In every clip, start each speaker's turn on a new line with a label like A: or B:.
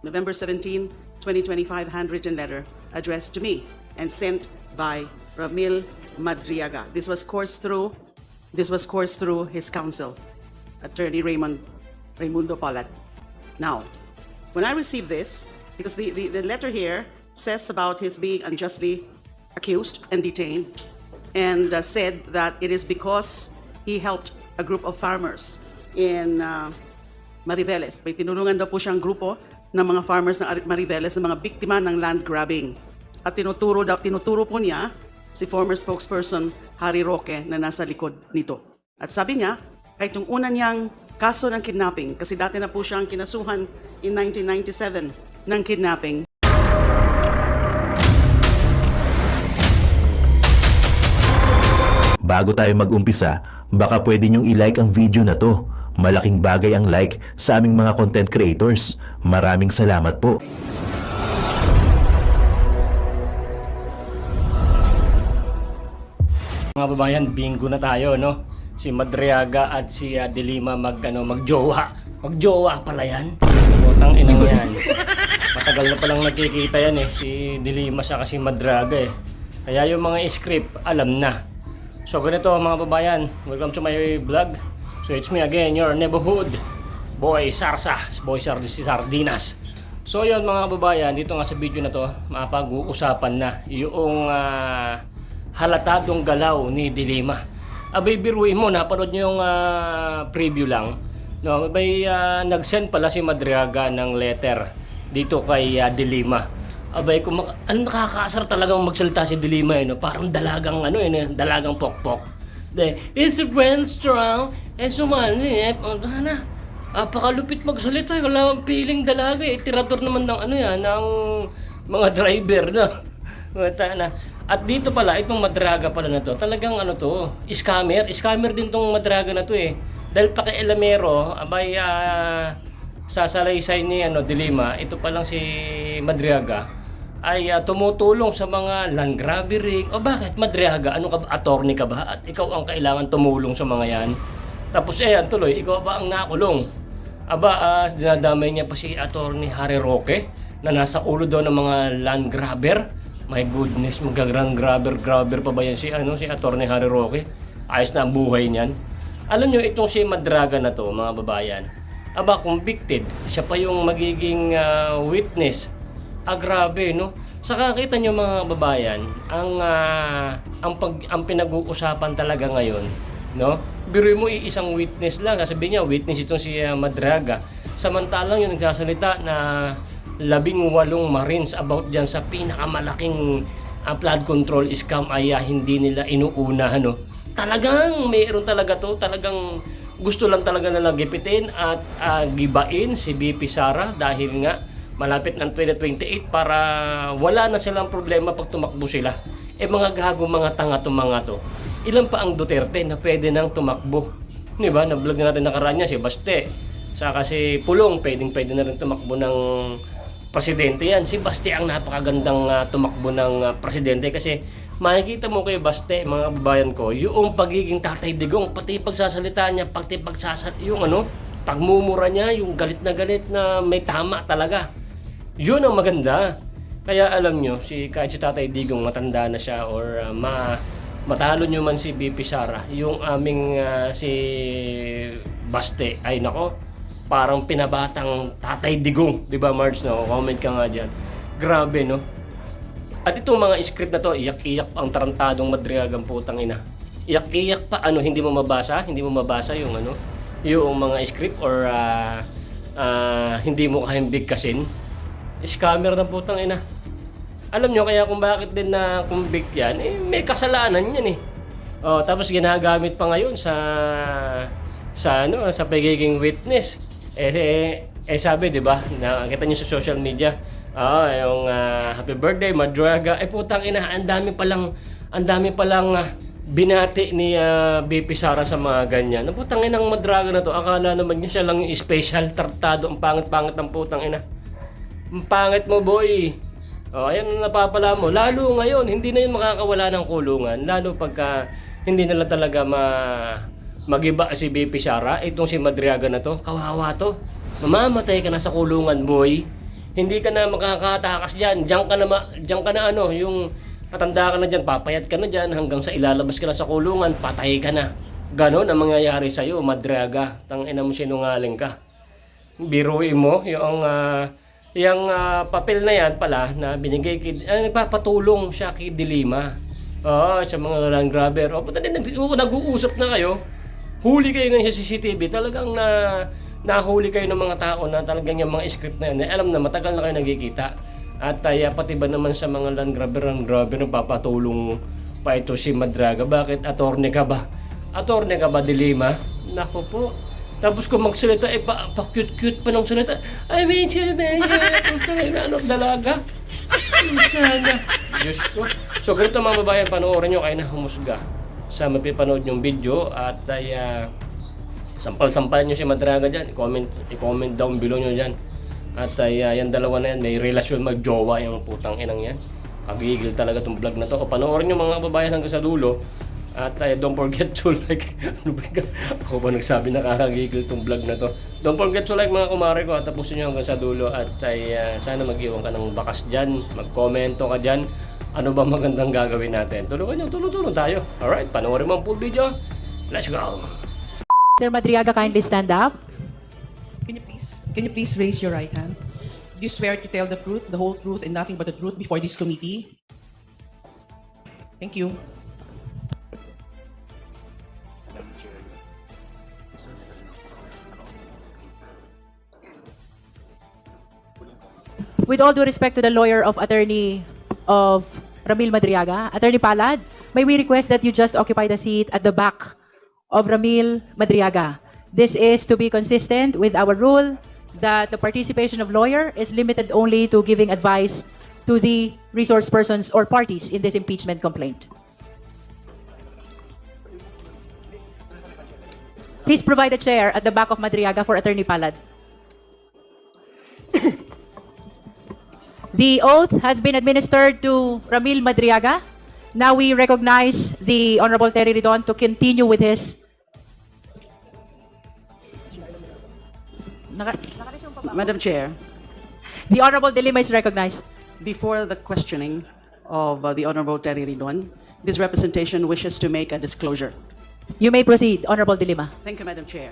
A: November 17, 2025, handwritten letter addressed to me and sent by Ramil Madriaga. This was coursed through his counsel, Attorney Raimundo Polat. Now, when I received this, because the letter here says about his being unjustly accused and detained, and said that it is because he helped a group of farmers in Mariveles. May tinulungan daw po siyang grupo ng mga farmers ng Mariveles na mga biktima ng land grabbing. At tinuturo po niya si former spokesperson Harry Roque na nasa likod nito. At sabi niya, kahit yung una niyang kaso ng kidnapping, kasi dati na po siyang kinasuhan in 1997 ng kidnapping.
B: Bago tayo mag-umpisa, baka pwede nyong i-like ang video na to. Malaking bagay ang like sa aming mga content creators. Maraming salamat po.
C: Mga babayan, bingo na tayo, no? Si Madriaga at si Dilima magjowa. Magjowa pala yan. Botang inang yan. Matagal na palang nagkikita yan si Dilima siya kasi Madriaga Kaya yung mga script, alam na. So ganito mga babayan, welcome to my vlog. So it's me again, your neighborhood boy Sarsa, boy Sardinas. So yun mga babayan, dito nga sa video na to, mapag-uusapan na yung halatadong galaw ni Dilima. Abay biruin mo, napanood nyo yung preview lang. No, abay nag-send pala si Madriaga ng letter dito kay Dilima. Abay kung nakakaasar talagang magsalita si Dilima no? Parang dalagang dalagang pokpok. It's a brand strong and sumali apakalupit magsalita, wala mang piling dalaga tirador naman ng ng mga driver na. At dito pala itong Madriaga pala na to, talagang scammer din tong Madriaga na to Dahil pakialamero, abay sa salaysay ni Dilima, ito pa lang si Madriaga ay tumutulong sa mga land grabbing. O bakit Madriaga? Ano ka ba? Attorney ka ba? At ikaw ang kailangan tumulong sa mga yan. Tapos tuloy, ikaw ba ang nakulong? Aba, dinadamay niya pa si Attorney Harry Roque na nasa ulo daw ng mga land grabber. My goodness, magagrang grabber pa ba yan si Attorney Harry Roque? Ayos na ang buhay niyan. Alam nyo, itong si Madriaga na to, mga babayan, aba, convicted. Siya pa yung magiging witness. Grabe, no? Saka kita nyo mga babayan, ang pinag-uusapan talaga ngayon, no? Biruin mo isang witness lang, sabi niya witness itong si Madriaga. Samantalang yung nagsasalita na 18 Marines about dyan sa pinakamalaking flood control scam ay hindi nila inuuna, no? Talagang mayroon talaga to, talagang gusto lang talaga nila gipitin at gibain si BP Sara dahil nga malapit ng 2028 para wala na silang problema pag tumakbo sila. Mga gago, mga tanga to mga to. Ilan pa ang Duterte na pwede nang tumakbo? Di ba? Na-vlog na natin nakaraan niya si Baste. Saka si Pulong, pwede na rin tumakbo ng presidente yan. Si Baste ang napakagandang tumakbo ng presidente kasi makikita mo kay Baste, mga babayan ko, yung pagiging Tatay Digong, pati pagsasalita niya, pati yung pagmumura niya, yung galit na may tama talaga. Yun ang maganda. Kaya alam nyo, kahit si Tatay Digong matanda na siya or matalo nyo man si BP Sara, yung aming si Baste, ay nako, parang pinabatang Tatay Digong, di ba Marge? No? Comment ka nga dyan. Grabe, no? At itong mga script na to, iyak-iyak pa ang tarantadong Madriagang putang ina. Iyak-iyak pa, hindi mo mabasa yung yung mga script or hindi mo kayang bigkasin. Scammer ng putang ina. Alam nyo kaya kung bakit din na convict yan, may kasalanan yan tapos ginagamit pa ngayon sa pagiging witness. Sabi, di ba? Nakita niyo sa social media, yung happy birthday Madriaga. Putang ina, ang dami palang binati ni BP Sara sa mga ganyan. Putang ina ng Madriaga na to, akala naman niya siya lang yung special tratado. Ang pangit-pangit ng putang ina. Ang pangit mo, boy. Ayan ang napapala mo. Lalo ngayon, hindi na yun makakawala ng kulungan. Lalo pagka hindi nila talaga magiba si BP Sara. Itong si Madriaga na to, kawawa to. Mamamatay ka na sa kulungan, boy. Hindi ka na makakatakas diyan. Diyan ka na ano, yung matanda ka na diyan, papayat ka na diyan hanggang sa ilalabas ka na sa kulungan, patay ka na. Ganon ang mangyayari sa iyo, Madriaga. Tangina mo, sinungaling ka. Biruin mo yung papel na yan pala na binigay nagpapatulong siya kay Dilima. Sa mga land grabber. Nag-uusap na kayo. Huli kayo ngayon sa CCTV. Talagang nahuli kayo ng mga tao na talagang yung mga script na yan. Alam na matagal na kayo nagkikita. At pati ba naman sa mga land grabber, nagpapatulong pa ito si Madriaga. Bakit? Attorney ka ba? Attorney ka ba, Dilima? Nako po. Tapos kung magsalita, pa-cute-cute pa ng salita. Ay, medyo, dalaga. Sana. Diyos ko. So, ganito mga babayan, panoorin nyo kayo na humusga sa mapipanood yung video at sampal-sampalan nyo si Madriaga dyan. I-comment down below nyo dyan. At yan dalawa na yan, may relasyon mag-jowa yung putang inang yan. Pagigil talaga tong vlog na to. O panoorin nyo mga babayan hanggang sa dulo. At don't forget to like. Ano ba ka? Ako ba nagsabi nakakagigil tong vlog na to? Don't forget to like mga kumare ko at tapusin nyo hanggang sa dulo. At sana mag-iwan ka ng bakas dyan. Mag-commento ka dyan. Ano ba magandang gagawin natin? Tulungan nyo, tulong tayo. Alright, panoorin mo ang full video. Let's go!
D: Sir Madriaga, kindly stand up.
E: Can you please raise your right hand? Do you swear to tell the truth, the whole truth, and nothing but the truth before this committee? Thank you.
D: With all due respect to the lawyer of attorney of Ramil Madriaga, Attorney Palad, may we request that you just occupy the seat at the back of Ramil Madriaga. This is to be consistent with our rule that the participation of lawyer is limited only to giving advice to the resource persons or parties in this impeachment complaint. Please provide a chair at the back of Madriaga for Attorney Palad. The oath has been administered to Ramil Madriaga. Now we recognize the Honorable Terry Ridon to continue with his...
A: Madam Chair,
D: The Honorable Dilima is recognized.
A: before the questioning of the Honorable Terry Ridon, this representation wishes to make a disclosure.
D: You may proceed, Honorable Dilima.
A: Thank you, Madam Chair.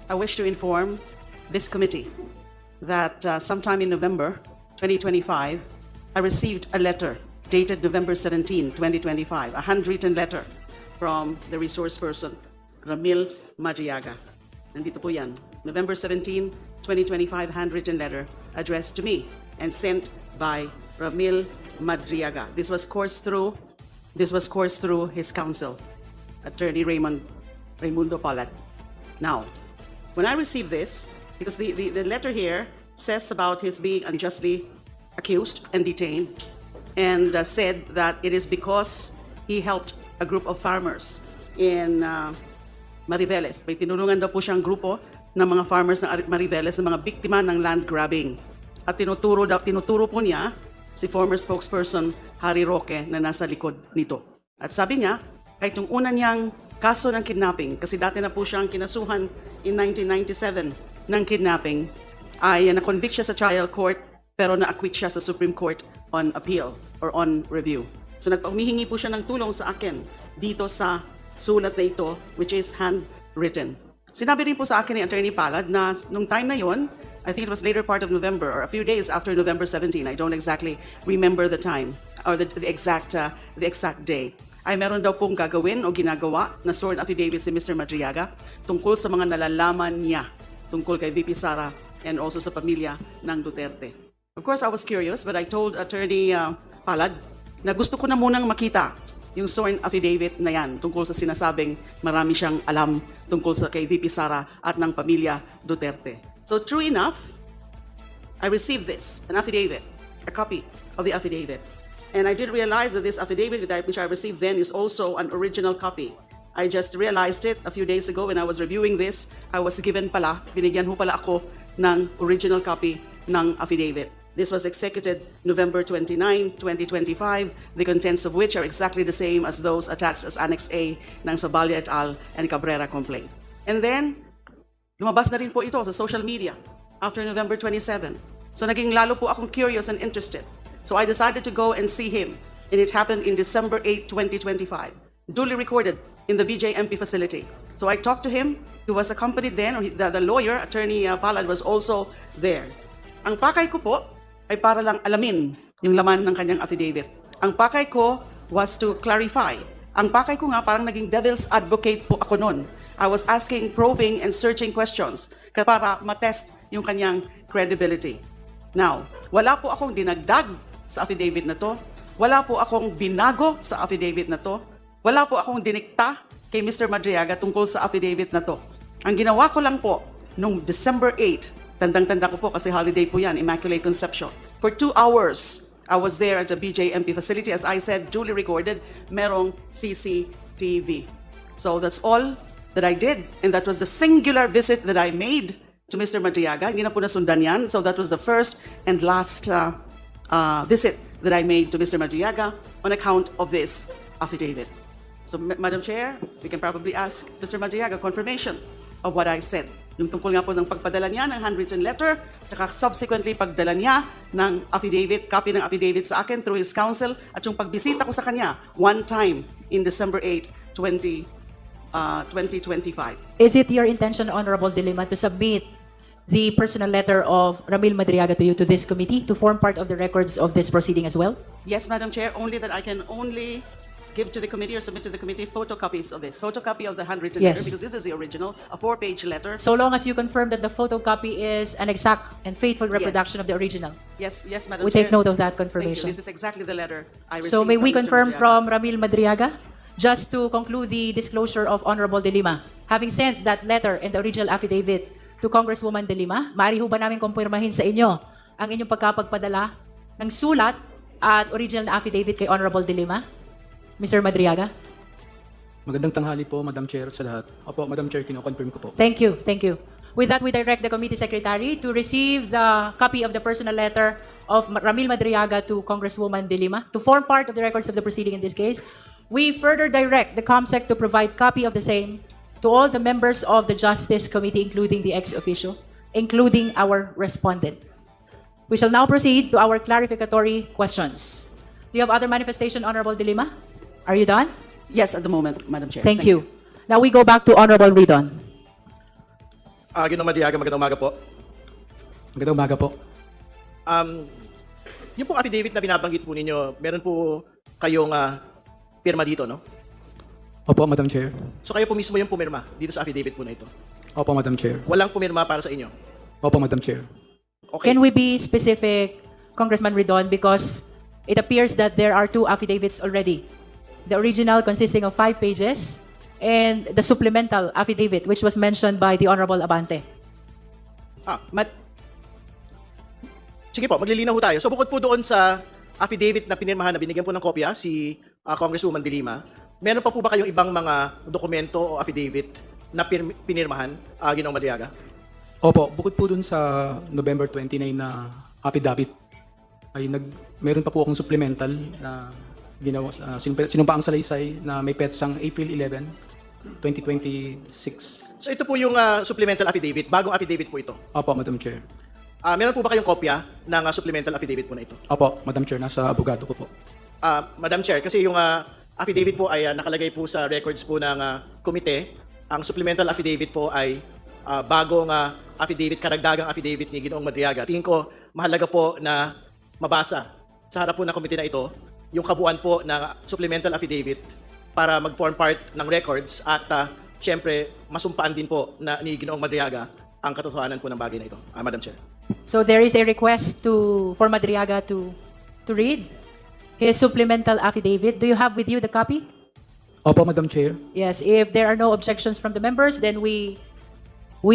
A: I wish to inform this committee that sometime in November 2025, I received a letter dated November 17, 2025, a handwritten letter from the resource person, Ramil Madriaga. Nandito po yan. November 17, 2025, handwritten letter addressed to me and sent by Ramil Madriaga. This was coursed through his counsel, Attorney Raimundo Palat. Now, when I received this, because the letter here says about his being unjustly accused and detained, and said that it is because he helped a group of farmers in Mariveles. May tinulungan daw po siyang grupo ng mga farmers ng Mariveles na mga biktima ng land grabbing. At tinuturo po niya si former spokesperson Harry Roque na nasa likod nito. At sabi niya, kahit yung una niyang kaso ng kidnapping, kasi dati na po siyang kinasuhan in 1997 ng kidnapping, ay na-convict siya sa trial court pero na-acquit siya sa Supreme Court on appeal or on review. So humihingi po siya ng tulong sa akin dito sa sulat na ito, which is handwritten. Sinabi rin po sa akin ni Attorney Palad na nung time na yon, I think it was later part of November or a few days after November 17, I don't exactly remember the time or the exact day, ay meron daw pong gagawin o ginagawa na sworn affidavit si Mr. Madriaga tungkol sa mga nalalaman niya tungkol kay VP Sara and also sa pamilya ng Duterte. Of course, I was curious, but I told Attorney Palad na gusto ko na munang makita yung sworn affidavit na yan tungkol sa sinasabing marami siyang alam tungkol sa kay VP Sara at ng pamilya Duterte. So true enough, I received an affidavit, a copy of the affidavit. And I did realize that this affidavit which I received then is also an original copy. I just realized it a few days ago when I was reviewing this. I was given binigyan ho pala ako ng original copy ng affidavit. This was executed November 29, 2025, the contents of which are exactly the same as those attached as Annex A ng Sabalia et al. And Cabrera complaint. And then, lumabas na rin po ito sa social media after November 27. So naging lalo po akong curious and interested. So I decided to go and see him. And it happened in December 8, 2025. Duly recorded in the BJMP facility. So I talked to him. He was accompanied then, or the lawyer, Attorney Palad, was also there. Ang pakay ko po ay para lang alamin yung laman ng kanyang affidavit. Ang pakay ko was to clarify. Ang pakay ko nga parang naging devil's advocate po ako noon. I was asking probing and searching questions para matest yung kanyang credibility. Now, wala po akong dinagdag sa affidavit na to. Wala po akong binago sa affidavit na to. Wala po akong dinikta kay Mr. Madriaga tungkol sa affidavit na to. Ang ginawa ko lang po, nung December 8, tandang-tanda ko po kasi holiday po yan, Immaculate Conception. For 2 hours, I was there at the BJMP facility. As I said, duly recorded, merong CCTV. So that's all that I did. And that was the singular visit that I made to Mr. Madriaga. Hindi na po nasundan yan. So that was the first and last visit that I made to Mr. Madriaga on account of this affidavit. So, Madam Chair, we can probably ask Mr. Madriaga confirmation of what I said. Yung tungkol nga po ng pagpadala niya ng handwritten letter, tsaka subsequently pagdala niya ng affidavit, copy ng affidavit sa akin through his counsel, at yung pagbisita ko sa kanya one time in December 8, 2025.
D: Is it your intention, Honorable De Lima, to submit the personal letter of Ramil Madriaga to you to this committee to form part of the records of this proceeding as well?
A: Yes, Madam Chair, only that I can only give to the committee or submit to the committee photocopies of this. Photocopy of the handwritten
D: Yes.
A: letter, because this is the original, a 4-page letter.
D: So long as you confirm that the photocopy is an exact and faithful reproduction of the original.
A: Yes, yes, Madam
D: We
A: Chair.
D: take note of that
A: Thank you.
D: confirmation.
A: This is exactly the letter I received.
D: So may we
A: from Mr.
D: confirm
A: Madriaga.
D: from Ramil Madriaga, just to conclude the disclosure of Honorable De Lima, having sent that letter and the original affidavit to Congresswoman De Lima, maaari ho ba namin kumpirmahin sa inyo ang inyong pagkapagpadala ng sulat at original na affidavit kay Honorable De Lima? Mr. Madriaga?
F: Magandang tanghali po, Madam Chair, sa lahat. Opo, Madam Chair, kino-confirm ko po.
D: Thank you, thank you. With that, we direct the committee secretary to receive the copy of the personal letter of Ramil Madriaga to Congresswoman De Lima to form part of the records of the proceeding in this case. We further direct the COMSEC to provide copy of the same to all the members of the Justice Committee, including the ex-officio, including our respondent. We shall now proceed to our clarificatory questions. Do you have other manifestation, Honorable De Lima? Are you done?
A: Yes, at the moment, Madam Chair.
D: Thank you. Now we go back to Honorable Ridon.
G: Ginoong Madriaga, magandang umaga po.
F: Magandang umaga po.
G: Yung pong affidavit na binabanggit po ninyo, meron po kayong pirma dito, no?
F: Opo, Madam Chair.
G: So kayo po mismo yung pumirma dito sa affidavit po na ito.
F: Opo, Madam Chair.
G: Walang pumirma para sa inyo.
F: Opo, Madam Chair.
G: Okay.
D: Can we be specific, Congressman Ridon, because it appears that there are 2 affidavits already. The original consisting of 5 pages and the supplemental affidavit which was mentioned by the Honorable Abante.
G: Sige po, maglilinaw ho tayo. So bukod po doon sa affidavit na pinirmahan na binigyan po ng kopya si Congresswoman De Lima, meron pa po ba kayong ibang mga dokumento o affidavit na pinirmahan, Ginoong Madriaga?
F: Opo, bukod po dun sa November 29 na affidavit, ay meron pa po akong supplemental na ginawa, sinumpaang salaysay na may petsang April 11, 2026.
G: So ito po yung supplemental affidavit, bagong affidavit po ito.
F: Opo, Madam Chair.
G: Meron po ba kayong kopya ng supplemental affidavit po na ito?
F: Opo, Madam Chair, nasa abogado ko po.
G: Madam Chair, kasi yung affidavit po ay nakalagay po sa records po ng komite. Ang supplemental affidavit po ay bagong affidavit, karagdagang affidavit ni Ginoong Madriaga. Tingin ko mahalaga po na mabasa sa harap po ng komite na ito yung kabuuan po ng supplemental affidavit para mag-form part ng records at syempre masumpaan din po na ni Ginoong Madriaga ang katotohanan po ng bagay na ito. Madam Chair.
D: So there is a request for Madriaga to read his supplemental affidavit. Do you have with you the copy?
F: Opo, Madam Chair.
D: Yes, if there are no objections from the members, then we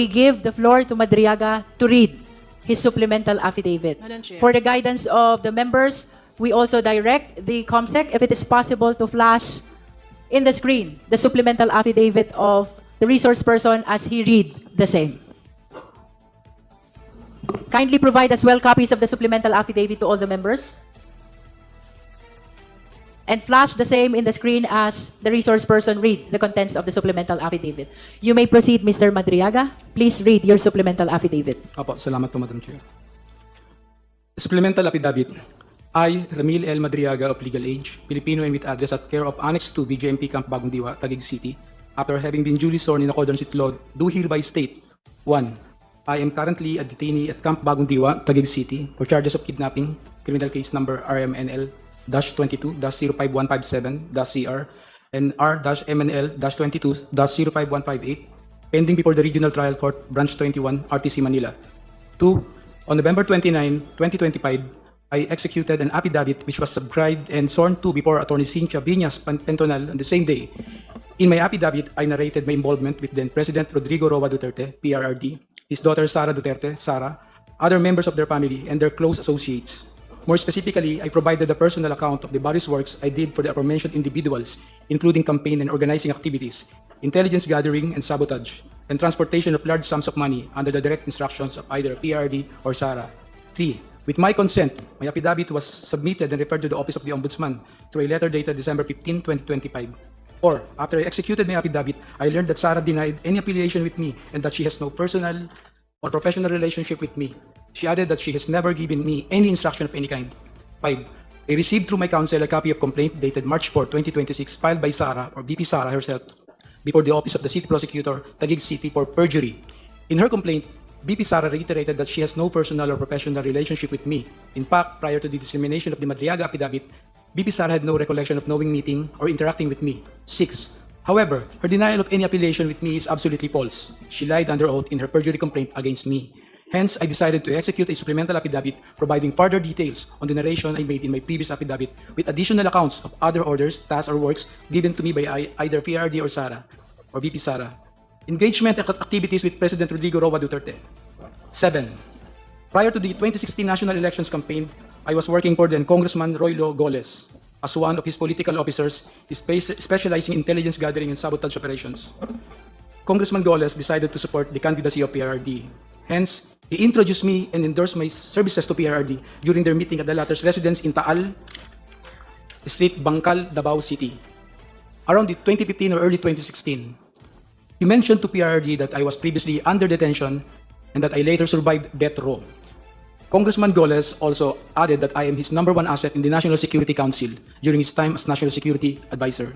D: give the floor to Madriaga to read his supplemental affidavit.
A: Madam Chair.
D: For the guidance of the members, we also direct the COMSEC, if it is possible, to flash in the screen the supplemental affidavit of the resource person as he read the same. Kindly provide as well copies of the supplemental affidavit to all the members. And flash the same in the screen as the resource person read the contents of the supplemental affidavit. You may proceed, Mr. Madriaga. Please read your supplemental affidavit.
F: Opo, salamat po, Madam Chair. Supplemental affidavit. I, Ramil L. Madriaga of legal age, Filipino and with address at care of Annex 2, BJMP Camp Bagong Diwa, Taguig City, after having been duly sworn in accordance with law, do hereby state: 1. I am currently a detainee at Camp Bagong Diwa, Taguig City, for charges of kidnapping, criminal case number RMNL-22-05157-CR and R-MNL-22-05158, pending before the Regional Trial Court, Branch 21, RTC Manila. 2. On November 29, 2025, I executed an affidavit which was subscribed and sworn to before Attorney Cynthia Viñas Pentonal on the same day. In my affidavit, I narrated my involvement with then President Rodrigo Roa Duterte, PRRD, his daughter Sara Duterte, Sara, other members of their family, and their close associates. More specifically, I provided a personal account of the various works I did for the aforementioned individuals, including campaign and organizing activities, intelligence gathering and sabotage, and transportation of large sums of money under the direct instructions of either PRD or Sara. 3. With my consent, my affidavit was submitted and referred to the Office of the Ombudsman through a letter dated December 15, 2025. 4. After I executed my affidavit, I learned that Sara denied any affiliation with me and that she has no personal or professional relationship with me. She added that she has never given me any instruction of any kind. 5. I received through my counsel a copy of complaint dated March 4, 2026, filed by Sara or BP Sara herself before the Office of the City Prosecutor, Taguig City, for perjury. In her complaint, BP Sara reiterated that she has no personal or professional relationship with me. In fact, prior to the dissemination of the Madriaga affidavit, BP Sara had no recollection of knowing, meeting, or interacting with me. 6. However, her denial of any affiliation with me is absolutely false. She lied under oath in her perjury complaint against me. Hence, I decided to execute a supplemental affidavit providing further details on the narration I made in my previous affidavit with additional accounts of other orders, tasks, or works given to me by either PRD or Sara, or BP Sara. Engagement activities with President Rodrigo Roa Duterte. 7. Prior to the 2016 national elections campaign, I was working for then Congressman Roylo Goles as one of his political officers, specializing in intelligence gathering and sabotage operations. Congressman Goles decided to support the candidacy of PRRD. Hence, he introduced me and endorsed my services to PRRD during their meeting at the latter's residence in Taal Street, Bangkal, Davao City, around the 2015 or early 2016. He mentioned to PRRD that I was previously under detention and that I later survived death row. Congressman Goles also added that I am his #1 asset in the National Security Council during his time as National Security Advisor.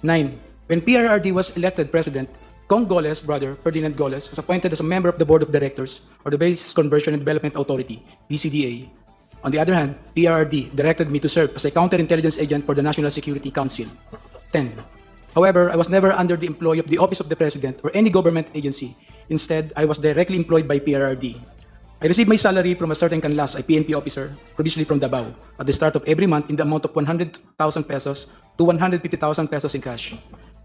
F: 9. When PRRD was elected president, Cong Goles' brother, Ferdinand Goles, was appointed as a member of the Board of Directors of the Bases Conversion and Development Authority, BCDA. On the other hand, PRRD directed me to serve as a counterintelligence agent for the National Security Council. 10. However, I was never under the employ of the Office of the President or any government agency. Instead, I was directly employed by PRRD. I received my salary from a certain Canlas, a PNP officer, provisionally from Davao, at the start of every month in the amount of 100,000 pesos to 150,000 pesos in cash.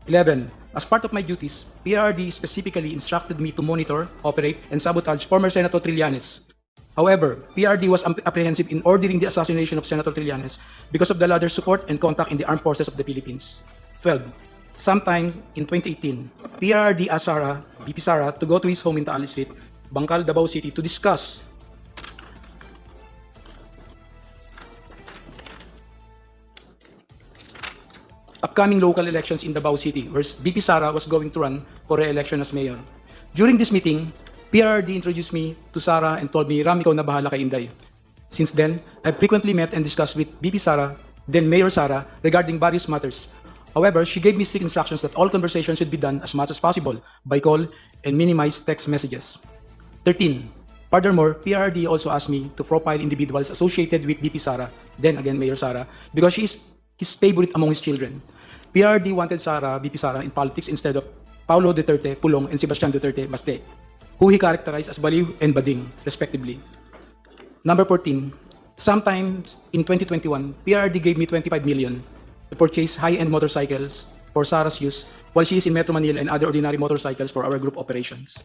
F: 11. As part of my duties, PRRD specifically instructed me to monitor, operate, and sabotage former Senator Trillanes. However, PRRD was apprehensive in ordering the assassination of Senator Trillanes because of the latter's support and contact in the armed forces of the Philippines. 12. Sometime in 2018, PRRD asked Sara, BP Sara, to go to his home in Taal Street, Bangkal, Davao City, to discuss upcoming local elections in Davao City, where BP Sara was going to run for re-election as mayor. During this meeting, PRRD introduced me to Sara and told me, "Ram, ikaw na bahala kay Inday." Since then, I frequently met and discussed with BP Sara, then Mayor Sara, regarding various matters. However, she gave me strict instructions that all conversations should be done as much as possible by call and minimize text messages. 13. Furthermore, PRRD also asked me to profile individuals associated with BP Sara, then again Mayor Sara, because she is his favorite among his children. PRRD wanted Sara, BP Sara, in politics instead of Paulo Duterte Pulong and Sebastian Duterte Baste, who he characterized as Baliw and Bading, respectively. Number 14. Sometimes in 2021, PRRD gave me 25 million to purchase high-end motorcycles for Sara's use while she is in Metro Manila and other ordinary motorcycles for our group operations.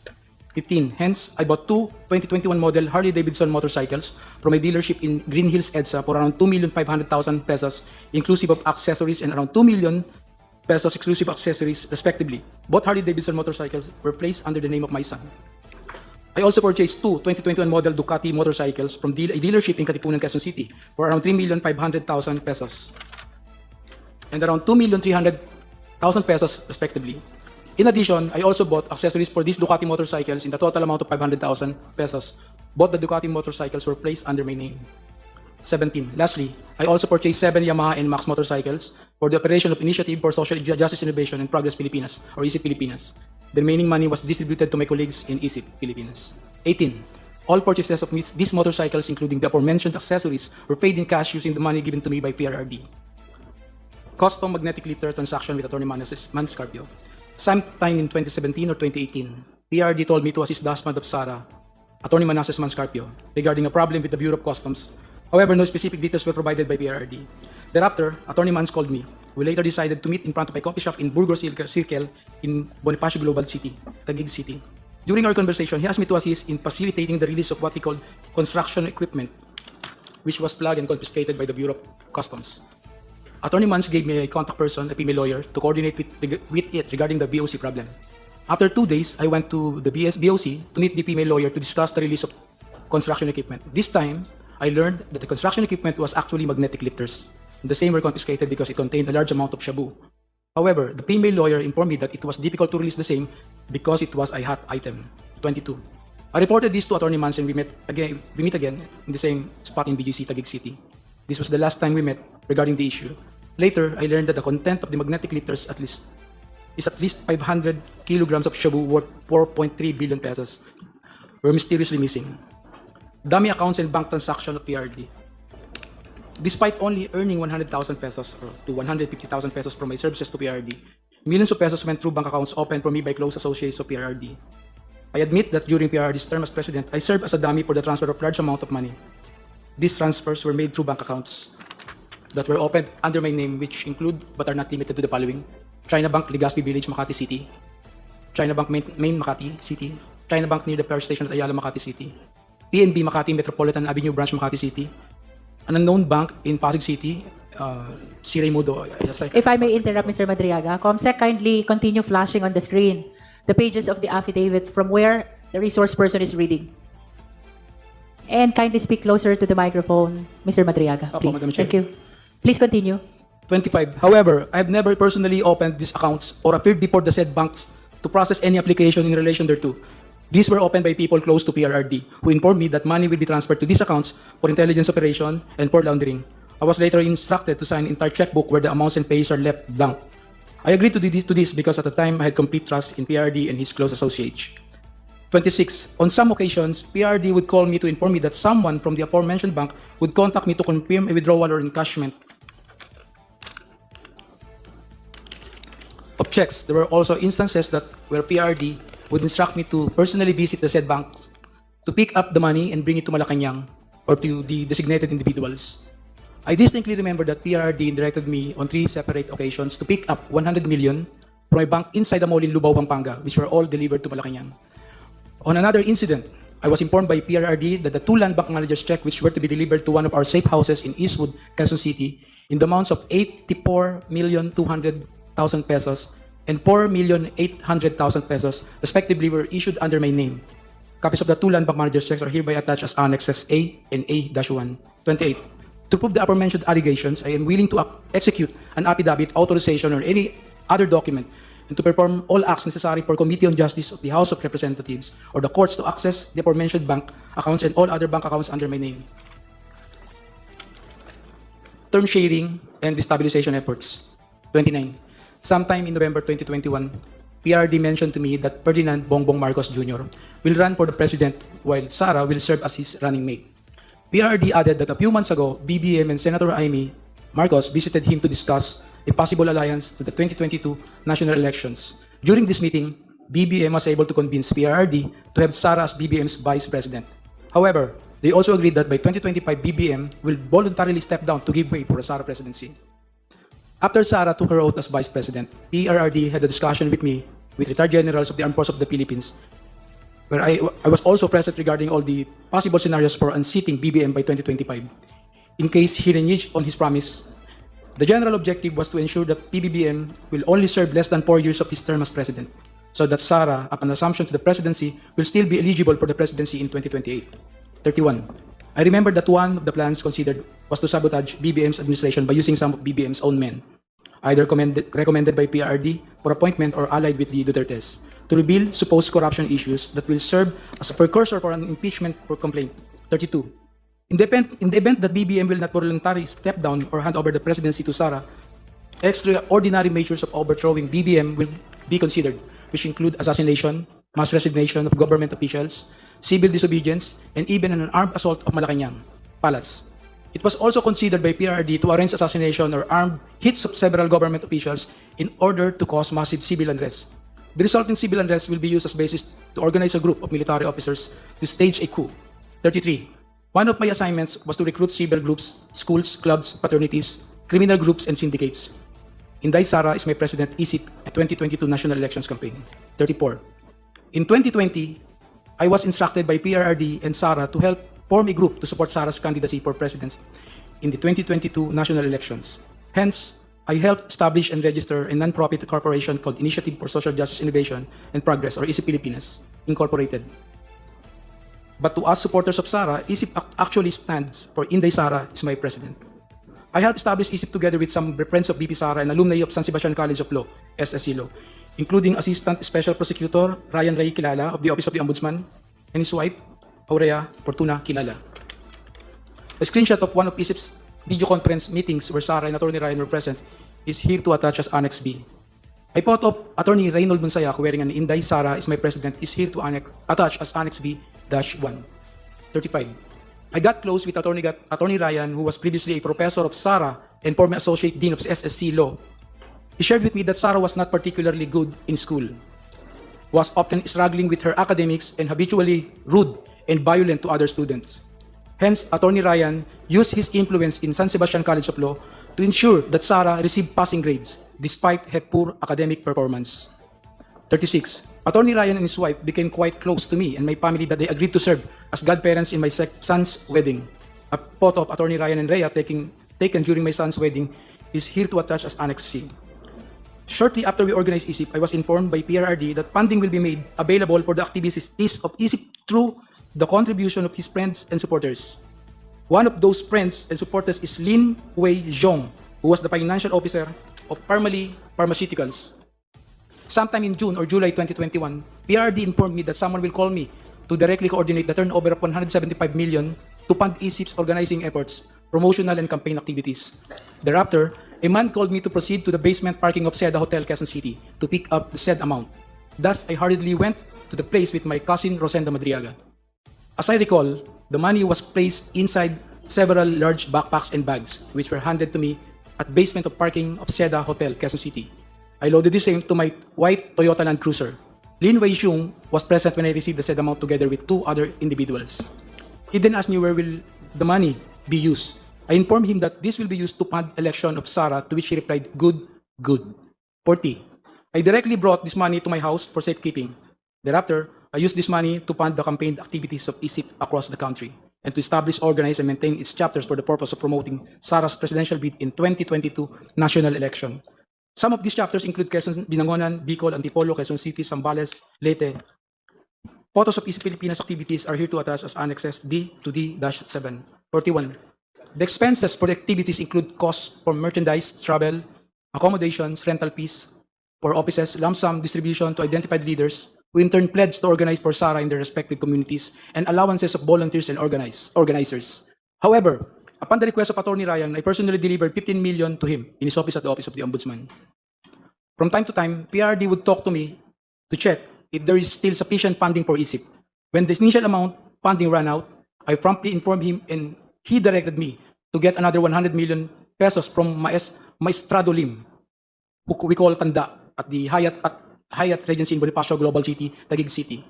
F: 15. Hence, I bought two 2021 model Harley-Davidson motorcycles from a dealership in Green Hills, EDSA for around 2,500,000 pesos, inclusive of accessories, and around 2 million pesos exclusive accessories, respectively. Both Harley-Davidson motorcycles were placed under the name of my son. I also purchased two 2021 model Ducati motorcycles from a dealership in Katipunan, Quezon City for around 3,500,000 pesos and around 2,300,000 pesos, respectively. In addition, I also bought accessories for these Ducati motorcycles in the total amount of 500,000 pesos. Both the Ducati motorcycles were placed under my name. 17. Lastly, I also purchased 7 Yamaha NMAX motorcycles for the operation of Initiative for Social Justice Innovation and Progress Pilipinas, or ISIP Pilipinas. The remaining money was distributed to my colleagues in ISIP Pilipinas. 18. All purchases of these motorcycles, including the aforementioned accessories, were paid in cash using the money given to me by PRRD. Custom magnetic lifter transaction with Attorney Manscarpio. Sometime in 2017 or 2018, PRRD told me to assist the husband of Sara, Attorney Manasseh Manscarpio, regarding a problem with the Bureau of Customs. However, no specific details were provided by PRRD. Thereafter, Attorney Mans called me. We later decided to meet in front of a coffee shop in Burgos Circle in Bonifacio Global City, Taguig City. During our conversation, he asked me to assist in facilitating the release of what he called construction equipment, which was plugged and confiscated by the Bureau of Customs. Attorney Mans gave me a contact person, a female lawyer, to coordinate with it regarding the BOC problem. After 2 days, I went to the BOC to meet the female lawyer to discuss the release of construction equipment. This time, I learned that the construction equipment was actually magnetic lifters. The same were confiscated because it contained a large amount of shabu. However, the female lawyer informed me that it was difficult to release the same because it was a hot item. 22. I reported this to Attorney Mans and we meet again in the same spot in BGC, Taguig City. This was the last time we met regarding the issue. Later, I learned that the content of the magnetic lifters is at least 500 kilograms of shabu worth 4.3 billion pesos were mysteriously missing. Dummy accounts and bank transaction of PRD. Despite only earning 100,000 pesos or to 150,000 pesos from my services to PRD, millions of pesos went through bank accounts opened for me by close associates of PRD. I admit that during PRD's term as president, I served as a dummy for the transfer of large amount of money. These transfers were made through bank accounts that were opened under my name, which include but are not limited to the following: China Bank, Legazpi Village, Makati City; China Bank, Main Makati City; China Bank near the power station at Ayala, Makati City; PNB Makati Metropolitan Avenue Branch, Makati City; an unknown bank in Pasig City, Siraymudo.
D: If I may interrupt, Mr. Madriaga, ComSec, kindly continue flashing on the screen the pages of the affidavit from where the resource person is reading. And kindly speak closer to the microphone, Mr. Madriaga,
F: Opo,
D: please.
F: Madam Chair.
D: Thank you. Please continue.
F: 25. However, I have never personally opened these accounts or appeared before the said banks to process any application in relation thereto. These were opened by people close to PRRD, who informed me that money will be transferred to these accounts for intelligence operation and for laundering. I was later instructed to sign an entire checkbook where the amounts and pays are left blank. I agreed to this because at the time I had complete trust in PRD and his close associates. 26. On some occasions, PRD would call me to inform me that someone from the aforementioned bank would contact me to confirm a withdrawal or encashment of checks. There were also instances where PRD would instruct me to personally visit the said banks to pick up the money and bring it to Malacanang or to the designated individuals. I distinctly remember that PRD directed me on 3 separate occasions to pick up 100 million from a bank inside the mall in Lubao, Pampanga, which were all delivered to Malacanang. On another incident, I was informed by PRRD that the 2 land bank managers' check which were to be delivered to one of our safe houses in Eastwood, Quezon City, in the amounts of 84,200,000 pesos and 4,800,000 pesos, respectively, were issued under my name. Copies of the 2 land bank managers' checks are hereby attached as Annexes A and A-1. 28. To prove the aforementioned allegations, I am willing to execute an affidavit, authorization, or any other document, and to perform all acts necessary for Committee on Justice of the House of Representatives or the courts to access the aforementioned bank accounts and all other bank accounts under my name. Term sharing and destabilization efforts. 29. Sometime in November 2021, PRD mentioned to me that Ferdinand Bongbong Marcos Jr. will run for the president while Sara will serve as his running mate. PRD added that a few months ago, BBM and Senator Amy Marcos visited him to discuss a possible alliance to the 2022 national elections. During this meeting, BBM was able to convince PRRD to have Sara as BBM's vice president. However, they also agreed that by 2025, BBM will voluntarily step down to give way for a Sara presidency. After Sara took her oath as vice president, PRRD had a discussion with me, with retired generals of the Armed Forces of the Philippines, where I was also present regarding all the possible scenarios for unseating BBM by 2025. In case he reneged on his promise, the general objective was to ensure that PBBM will only serve less than 4 years of his term as president, so that Sara, upon assumption to the presidency, will still be eligible for the presidency in 2028. 31. I remember that one of the plans considered was to sabotage BBM's administration by using some of BBM's own men, either recommended by PRD for appointment or allied with the Dutertes, to reveal supposed corruption issues that will serve as a precursor for an impeachment for complaint. 32. In the event that BBM will not voluntarily step down or hand over the presidency to Sara, extraordinary measures of overthrowing BBM will be considered, which include assassination, mass resignation of government officials, civil disobedience, and even an armed assault of Malacanang Palace. It was also considered by PRD to arrange assassination or armed hits of several government officials in order to cause massive civil unrest. The resulting civil unrest will be used as basis to organize a group of military officers to stage a coup. 33. One of my assignments was to recruit civil groups, schools, clubs, fraternities, criminal groups, and syndicates. Inday Sara is my president isip at 2022 national elections campaign. 34. In 2020, I was instructed by PRRD and Sara to help form a group to support Sara's candidacy for president in the 2022 national elections. Hence, I helped establish and register a non-profit corporation called Initiative for Social Justice Innovation and Progress, or ISIP Pilipinas, Incorporated. But to us supporters of Sara, ISIP actually stands for Inday Sara is my president. I helped establish ISIP together with some friends of BP Sara and alumni of San Sebastian College of Law, SSC Law, including Assistant Special Prosecutor Ryan Ray Kilala of the Office of the Ombudsman and his wife, Aurea Fortuna Kilala. A screenshot of one of ISIP's video conference meetings where Sara and Attorney Ryan were present is here to attach as Annex B. A photo of Attorney Reynold Monsayac wearing an Inday Sara is my president is here to attach as Annex B-1. 35. I got close with Attorney Ryan, who was previously a professor of Sara and former Associate Dean of SSC Law. He shared with me that Sara was not particularly good in school, was often struggling with her academics, and habitually rude and violent to other students. Hence, Attorney Ryan used his influence in San Sebastian College of Law to ensure that Sara received passing grades despite her poor academic performance. 36. Attorney Ryan and his wife became quite close to me and my family that they agreed to serve as godparents in my son's wedding. A photo of Attorney Ryan and Rhea taken during my son's wedding is here to attach as Annex C. Shortly after we organized ISIP, I was informed by PRRD that funding will be made available for the activities of ISIP through the contribution of his friends and supporters. One of those friends and supporters is Lin Wei Zhong, who was the financial officer of Parmalee Pharmaceuticals. Sometime in June or July 2021, PRD informed me that someone will call me to directly coordinate the turnover of 175 million to fund ISIP's organizing efforts, promotional and campaign activities. Thereafter, a man called me to proceed to the basement parking of Seda Hotel, Quezon City, to pick up the said amount. Thus, I hurriedly went to the place with my cousin Rosenda Madriaga. As I recall, the money was placed inside several large backpacks and bags, which were handed to me at basement of parking of Seda Hotel, Quezon City. I loaded the same to my white Toyota Land Cruiser. Lin Wei Xiong was present when I received the said amount together with two other individuals. He then asked me where will the money be used. I informed him that this will be used to fund election of Sara, to which he replied, good, good. 40. I directly brought this money to my house for safekeeping. Thereafter, I used this money to fund the campaign activities of ISIP across the country and to establish, organize, and maintain its chapters for the purpose of promoting Sara's presidential bid in 2022 national election. Some of these chapters include Quezon, Binangonan, Bicol, Antipolo, Quezon City, Zambales, Leyte. Photos of ISIP Pilipinas activities are here to attach as annexes D to D-7. 41. The expenses for the activities include costs for merchandise, travel, accommodations, rental fees for offices, lump sum distribution to identified leaders, who in turn pledged to organize for Sara in their respective communities, and allowances of volunteers and organizers. However, upon the request of Attorney Ryan, I personally delivered 15 million to him in his office at the Office of the Ombudsman. From time to time, PRD would talk to me to check if there is still sufficient funding for ISIP. When the initial amount funding ran out, I promptly informed him and he directed me to get another 100 million pesos from Maestrado Lim, who we call Tanda, at the Hyatt Regency in Bonifacio Global City, Taguig City.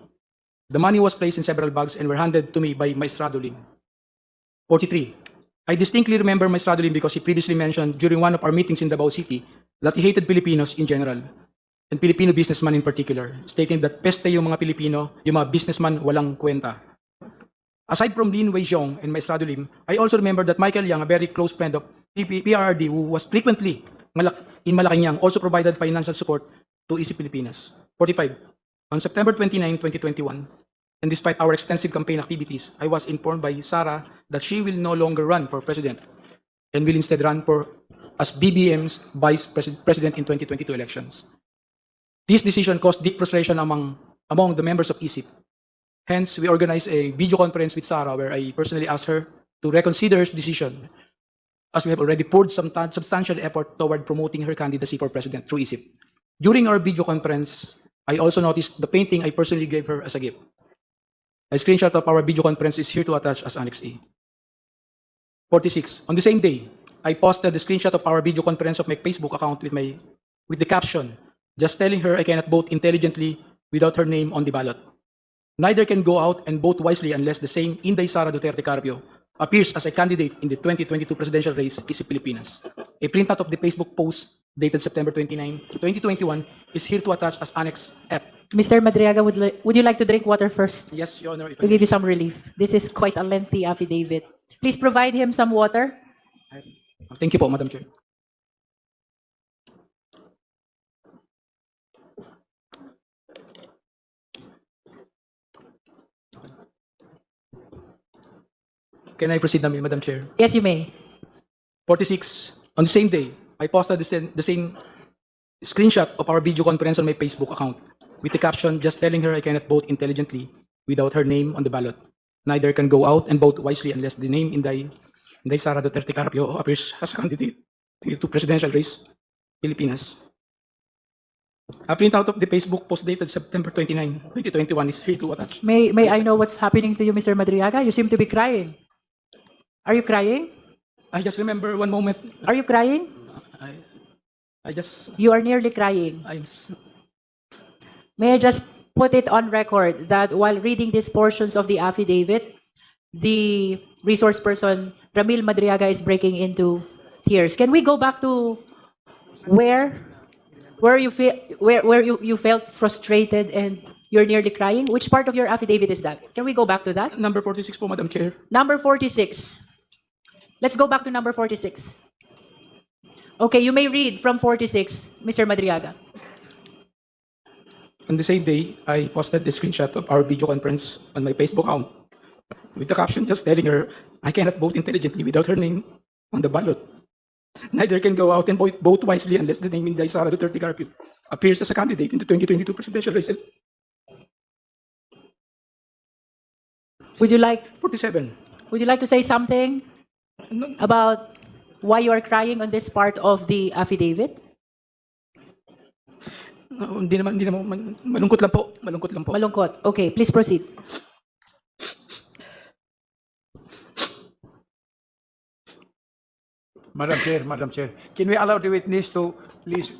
F: The money was placed in several bags and were handed to me by Maestrado Lim. 43. I distinctly remember Maestrado Lim because he previously mentioned during one of our meetings in Davao City that he hated Filipinos in general, and Filipino businessmen in particular, stating that peste yung mga Pilipino, yung mga businessman walang kwenta. Aside from Lin Wei Zhong and Maestrado Lim, I also remember that Michael Yang, a very close friend of PRD who was frequently in Malacanang, also provided financial support to ISIP Pilipinas. 45. On September 29, 2021, and despite our extensive campaign activities, I was informed by Sara that she will no longer run for president and will instead run as BBM's vice president in 2022 elections. This decision caused deep frustration among the members of ISIP. Hence, we organized a video conference with Sara where I personally asked her to reconsider his decision, as we have already poured some substantial effort toward promoting her candidacy for president through ISIP. During our video conference, I also noticed the painting I personally gave her as a gift. A screenshot of our video conference is here to attach as Annex A. 46. On the same day, I posted the screenshot of our video conference of my Facebook account with the caption, just telling her I cannot vote intelligently without her name on the ballot. Neither can go out and vote wisely unless the same Inday Sara Duterte Carpio appears as a candidate in the 2022 presidential race is Pilipinas. A printout of the Facebook post dated September 29, 2021 is here to attach as Annex F.
D: Mr. Madriaga, would you like to drink water first
F: Yes, Your Honor.
D: to give you some relief? This is quite a lengthy affidavit. Please provide him some water.
F: Thank you po, Madam Chair. Can I proceed, Madam Chair?
D: Yes, you may.
F: 46. On the same day, I posted the same screenshot of our video conference on my Facebook account with the caption, just telling her I cannot vote intelligently without her name on the ballot. Neither can go out and vote wisely unless the name Inday Sara Duterte Carpio appears as a candidate to presidential race, Pilipinas. A printout of the Facebook post dated September 29, 2021 is here to attach.
D: May I know what's happening to you, Mr. Madriaga? You seem to be crying. Are you crying?
F: I just remember one moment.
D: Are you crying? You are nearly crying. May I just put it on record that while reading these portions of the affidavit, the resource person, Ramil Madriaga, is breaking into tears. Can we go back to where you felt frustrated and you're nearly crying? Which part of your affidavit is that? Can we go back to that?
F: Number 46 po, Madam Chair.
D: Number 46. Let's go back to number 46. Okay, you may read from 46, Mr. Madriaga.
F: On the same day, I posted the screenshot of our video conference on my Facebook account with the caption just telling her I cannot vote intelligently without her name on the ballot. Neither can go out and vote wisely unless the name Inday Sara Duterte Carpio appears as a candidate in the 2022 presidential race.
D: Would you like
F: 47.
D: to say something about why you are crying on this part of the affidavit?
F: Hindi naman, malungkot lang po.
D: Malungkot. Okay, please proceed.
H: Madam Chair, can we allow the witness to please...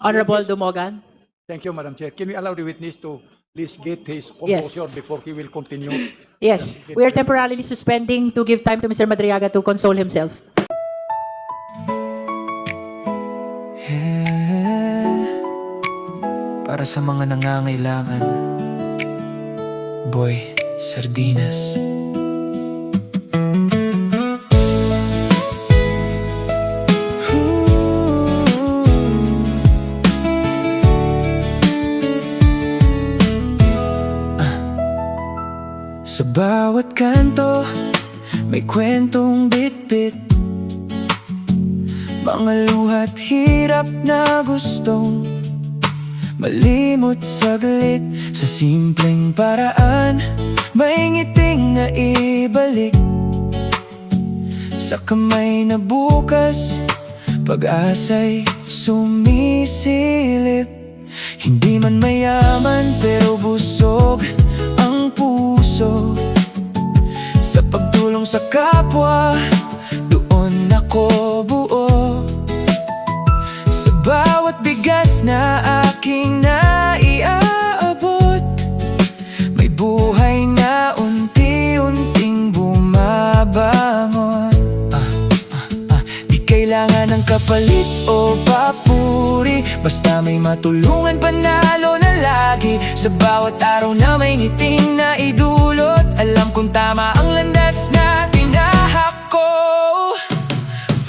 D: Honorable Dumogan.
H: Thank you, Madam Chair. Can we allow the witness to please get his composure before he will continue?
D: Yes, we are temporarily suspending to give time to Mr. Madriaga to console himself.
I: Para sa mga nangangailangan, Boy Sardinas. Sa bawat kanto, may kwentong bitbit, mga luha't hirap na gustong malimot saglit. Sa simpleng paraan, may ngiting na ibalik. Sa kamay na bukas, pag-asa'y sumisilip. Hindi man mayaman pero busog ang puso. Sa pagtulong sa kapwa, doon ako buo. Sa bawat bigas na aking naiaabot, may buhay na unti-unting bumabangon. Di kailangan ng kapalit o papuri, basta may matulungan, panalo na lagi. Sa bawat araw na may ngiting na idulot, alam kong tama ang landas na tinahak ko.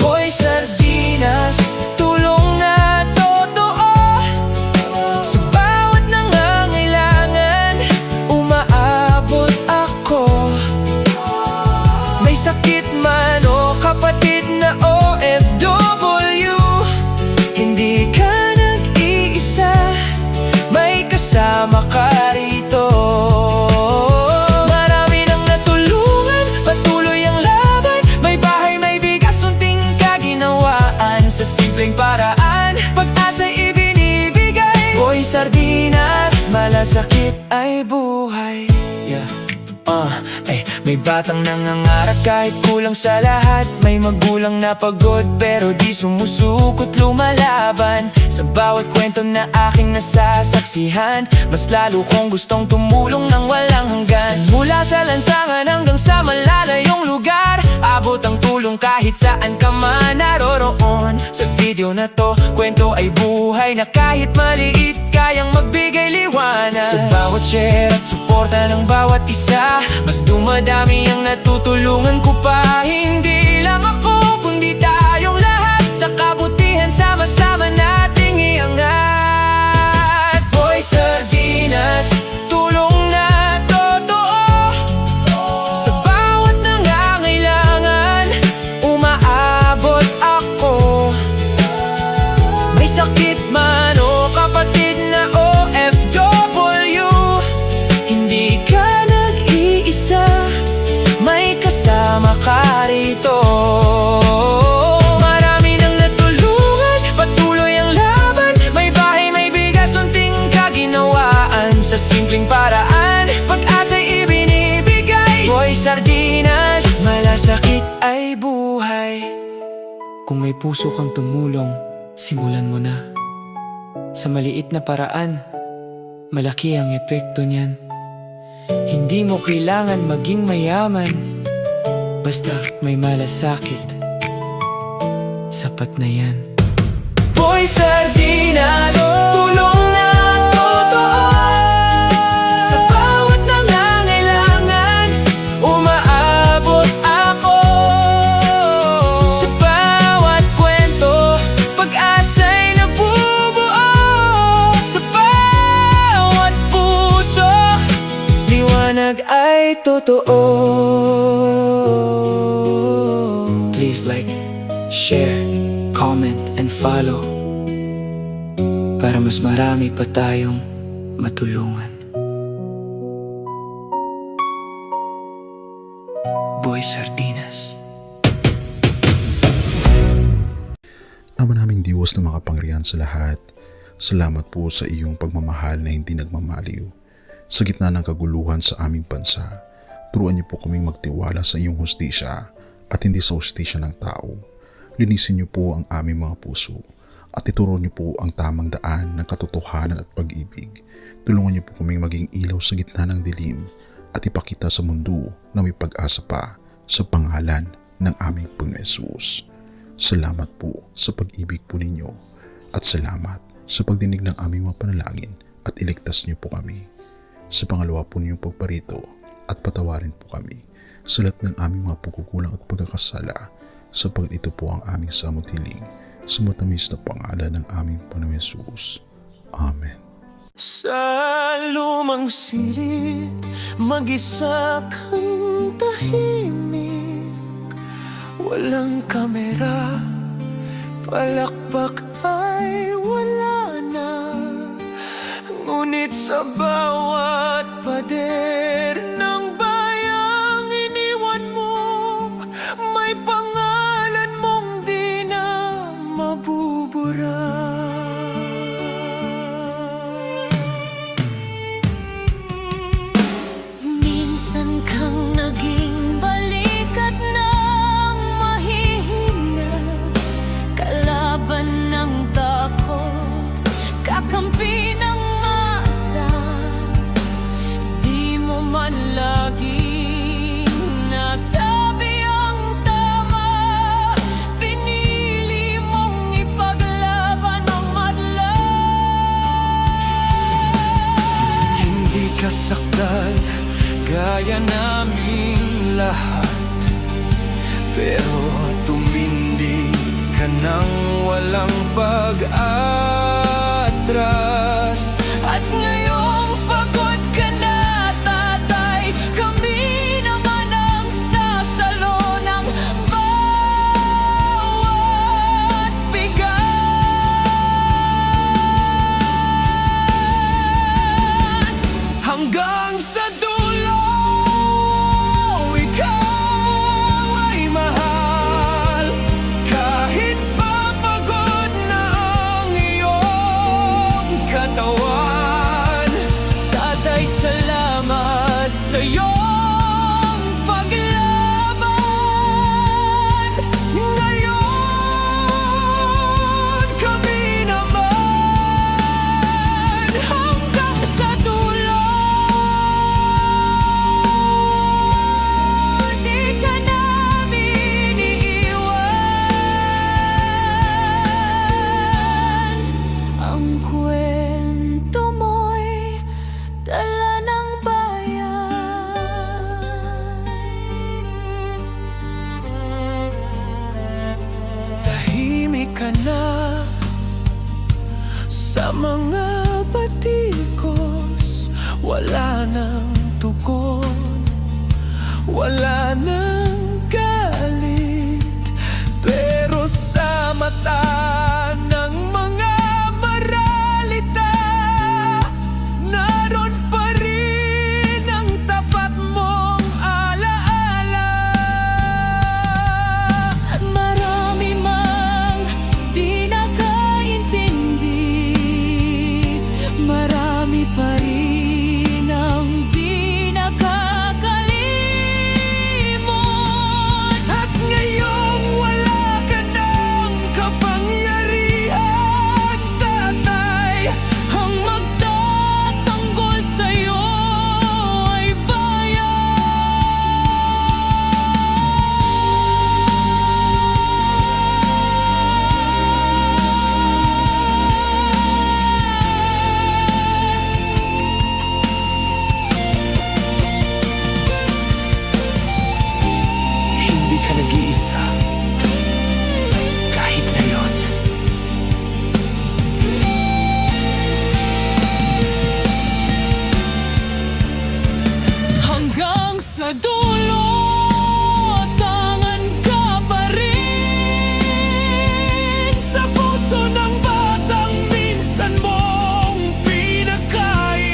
I: Boy Sardinas, tulong na totoo. Sa bawat nangangailangan, umaabot ako. May sakit man o kapatid na OFW, hindi ka nag-iisa, may kasama ka rito. Marami nang natulungan, patuloy Malasakit ay buhay. Yeah. May batang nangangarap kahit kulang sa lahat. May magulang na pagod pero di sumusukot lumalaban. Sa bawat kwento na aking nasasaksihan, mas lalo kong gustong tumulong ng walang hanggan. Mula sa lansangan hanggang sa malalayong lugar, abot ang tulong kahit saan ka man naroroon. Sa video na to, kwento ay buhay na kahit maliit, kayang magbigay liwanag. Sa bawat share at suporta ng bawat isa, mas dumadami ang natutulungan ko pa. Hindi lang ako, kundi tayong lahat. Sa kabutihan, sama-sama nating iangat. Boy Sardinas, tulong na totoo. Sa bawat nangangailangan, umaabot ako. May sakit man o kapatid na OFW, hindi ka nag-iisa, may kasama ka rito. Marami nang natulungan, patuloy ang laban. May bahay, may bigas, tunting kaginawaan. Sa simpleng paraan, pag-asa'y ibinibigay. Boy Sardinas, malasakit ay buhay. Kung may puso kang tumulong, simulan mo na. Sa maliit na paraan, malaki ang epekto niyan. Hindi mo kailangan maging mayaman, basta may malasakit, sapat na yan. Boy Sardinas, tulong na totoo. Sa bawat nangangailangan, umaabot ako. Sa bawat kwento, pag-asa'y nabubuo. Sa bawat puso, liwanag ay totoo. Please like, share, comment, and follow para mas marami pa tayong matulungan. Boy Sardinas.
J: Ama naming Diyos na makapangyarihan sa lahat, salamat po sa iyong pagmamahal na hindi nagmamaliw. Sa gitna ng kaguluhan sa aming bansa, turuan niyo po kaming magtiwala sa iyong hustisya at hindi sa hustisya ng tao. Linisin niyo po ang aming mga puso at ituro niyo po ang tamang daan ng katotohanan at pag-ibig. Tulungan niyo po kaming maging ilaw sa gitna ng dilim at ipakita sa mundo na may pag-asa pa sa pangalan ng aming Panginoon Hesus. Salamat po sa pag-ibig po ninyo at salamat sa pagdinig ng aming mga panalangin at iligtas niyo po kami. Sa pangalawa po ninyong pagparito at patawarin po kami sa lahat ng aming mga pagkukulang at pagkakasala, sapagkat ito po ang aming samutiling sa matamis na pangalan ng aming Panginoon Hesus. Amen.
I: Sa lumang silid, mag-isa kang tahimik. Walang kamera, palakpak ay wala na. Ngunit sa bawat pader ng bayang iniwan mo, may pangalan mong di na mabubura.
K: Minsan kang naging balikat ng mahihina, kalaban ng takot, kakampi ng masa. Di mo man laging nasabi ang tama, pinili mong ipaglaban ang madla.
I: Hindi ka saktan gaya naming lahat, pero tumindig ka nang walang pag-atras.
K: At ngayong pagod ka na, tatay, kami naman ang sasalo ng bawat bigat.
I: Hanggang sa dulo, ikaw ay mahal. Kahit papagod na ang iyong ka na sa mga batikos. Wala nang tugon, wala nang galit, pero sa mata ng mga maralita, naroon pa rin ang tapat mong alaala.
K: Marami mang di nakaintindi, marami pa rin ang di nakakalimot.
I: At ngayong wala ka ng kapangyarihan, tatay,
K: Ang magtatanggol sa'yo ay
I: hindi ka nag-iisa kahit ngayon.
K: hanggang sa dulo, tangan ka pa rin
I: Sa puso ng batang minsan mong pinakain,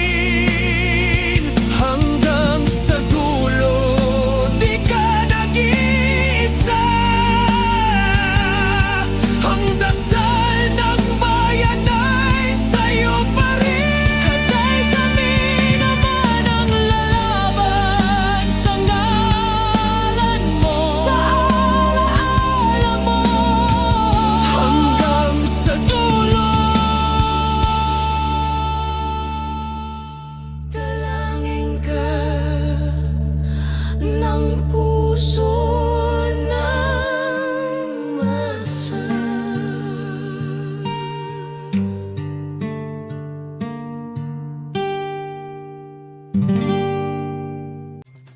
I: hanggang sa dulo di ka nag-iisa. Ang dasal ng bayan ay sa'yo pa rin.
K: Katay kami naman ang lalaban sa ngalan mo, sa alaala mo.
I: Hanggang sa dulo.
K: Dalangin ka ng puso ng masa.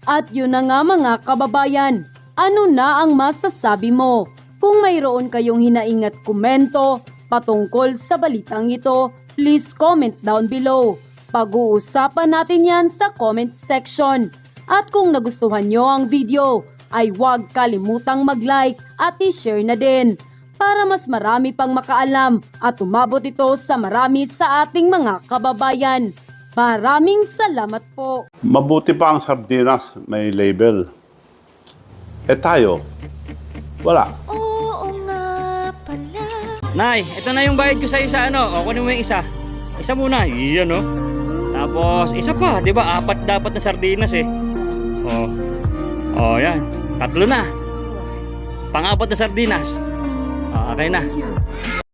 L: At yun na nga mga kababayan, ano na ang masasabi mo? Kung mayroon kayong hinaing at komento patungkol sa balitang ito, please comment down below. Pag-uusapan natin yan sa comment section. At kung nagustuhan nyo ang video, ay huwag kalimutang mag-like at i-share na din para mas marami pang makaalam at umabot ito sa marami sa ating mga kababayan. Maraming salamat po.
M: Mabuti pa ang sardinas, may label. Eh tayo, wala.
K: Oo nga pala.
C: Nay, ito na yung bayad ko sa isa, ano? O, kunin mo yung isa. Isa muna, iyan, no? Tapos, isa pa, di ba? 4 dapat na sardinas, eh. O, yan. 3 na. Pang-4 na sardinas. O, okay na.